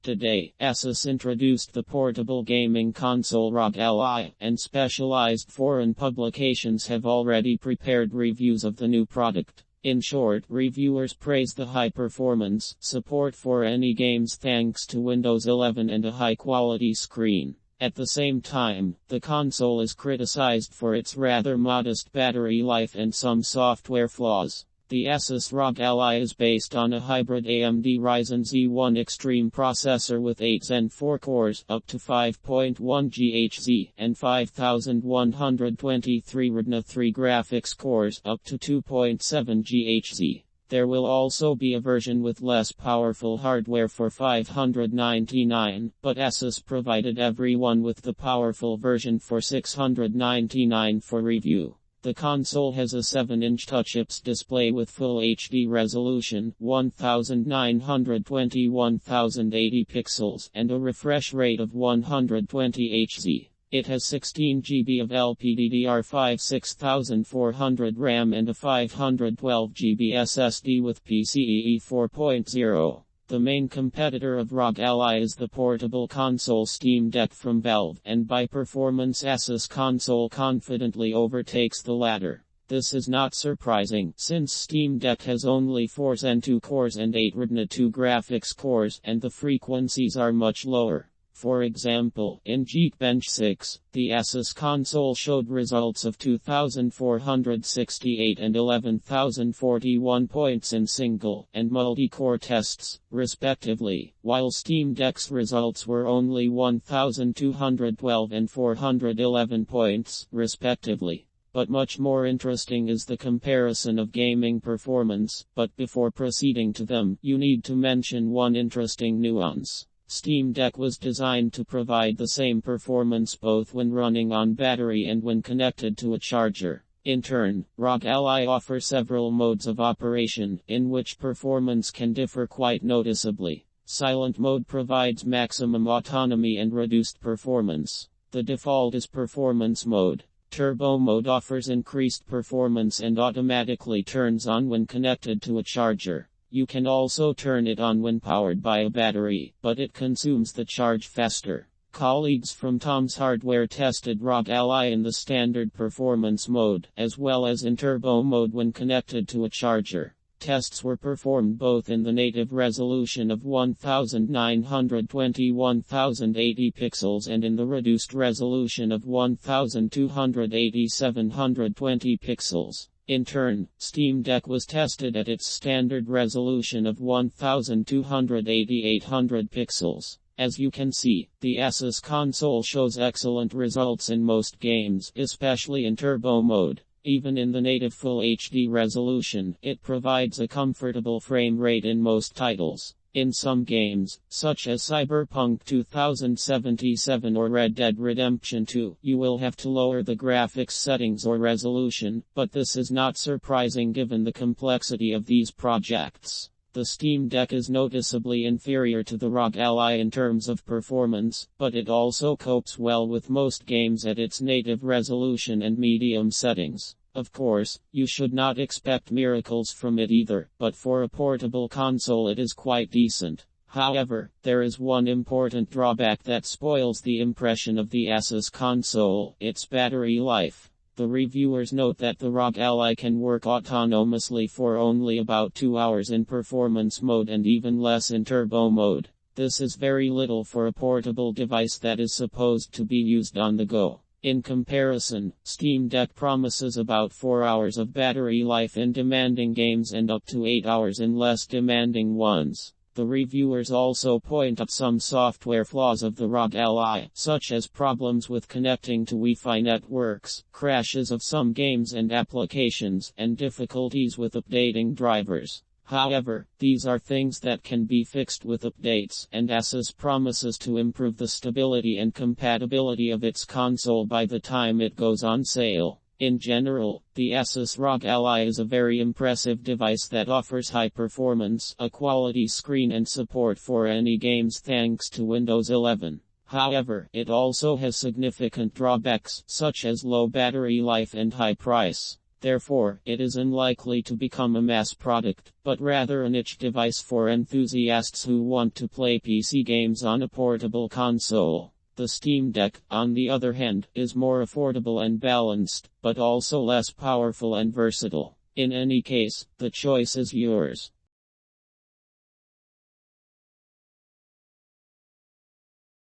Today, ASUS introduced the portable gaming console ROG Ally, and specialized foreign publications have already prepared reviews of the new product. In short, reviewers praise the high performance, support for any games thanks to Windows 11 and a high-quality screen. At the same time, the console is criticized for its rather modest battery life and some software flaws. The ASUS ROG Ally is based on a hybrid AMD Ryzen Z1 Extreme processor with 8 Zen 4 cores up to 5.1 GHz and 5123 Retina 3 graphics cores up to 2.7 GHz. There will also be a version with less powerful hardware for $599, but ASUS provided everyone with the powerful version for $699 for review. The console has a 7-inch touch-IPS display with full HD resolution, 1920x1080 pixels, and a refresh rate of 120 Hz. It has 16 GB of LPDDR5 6400 RAM and a 512 GB SSD with PCIe 4.0. The main competitor of ROG Ally is the portable console Steam Deck from Valve, and by performance ASUS console confidently overtakes the latter. This is not surprising, since Steam Deck has only 4 Zen 2 cores and 8 Retina 2 graphics cores, and the frequencies are much lower. For example, in Geekbench 6, the ASUS console showed results of 2,468 and 11,041 points in single and multi-core tests, respectively, while Steam Deck's results were only 1,212 and 411 points, respectively. But much more interesting is the comparison of gaming performance, but before proceeding to them, you need to mention one interesting nuance. Steam Deck was designed to provide the same performance both when running on battery and when connected to a charger. In turn, ROG Ally offers several modes of operation, in which performance can differ quite noticeably. Silent mode provides maximum autonomy and reduced performance. The default is performance mode. Turbo mode offers increased performance and automatically turns on when connected to a charger. You can also turn it on when powered by a battery, but it consumes the charge faster. Colleagues from Tom's Hardware tested ROG Ally in the standard performance mode, as well as in turbo mode when connected to a charger. Tests were performed both in the native resolution of 1920x1080 pixels and in the reduced resolution of 1280x720 pixels. In turn, Steam Deck was tested at its standard resolution of 1280x800 pixels. As you can see, the ASUS console shows excellent results in most games, especially in turbo mode. Even in the native Full HD resolution, it provides a comfortable frame rate in most titles. In some games, such as Cyberpunk 2077 or Red Dead Redemption 2, you will have to lower the graphics settings or resolution, but this is not surprising given the complexity of these projects. The Steam Deck is noticeably inferior to the ROG Ally in terms of performance, but it also copes well with most games at its native resolution and medium settings. Of course, you should not expect miracles from it either, but for a portable console it is quite decent. However, there is one important drawback that spoils the impression of the ASUS console: its battery life. The reviewers note that the ROG Ally can work autonomously for only about 2 hours in performance mode and even less in turbo mode. This is very little for a portable device that is supposed to be used on the go. In comparison, Steam Deck promises about 4 hours of battery life in demanding games and up to 8 hours in less demanding ones. The reviewers also point out some software flaws of the ROG Ally, such as problems with connecting to Wi-Fi networks, crashes of some games and applications, and difficulties with updating drivers. However, these are things that can be fixed with updates, and ASUS promises to improve the stability and compatibility of its console by the time it goes on sale. In general, the ASUS ROG Ally is a very impressive device that offers high performance, a quality screen and support for any games thanks to Windows 11. However, it also has significant drawbacks, such as low battery life and high price. Therefore, it is unlikely to become a mass product, but rather a niche device for enthusiasts who want to play PC games on a portable console. The Steam Deck, on the other hand, is more affordable and balanced, but also less powerful and versatile. In any case, the choice is yours.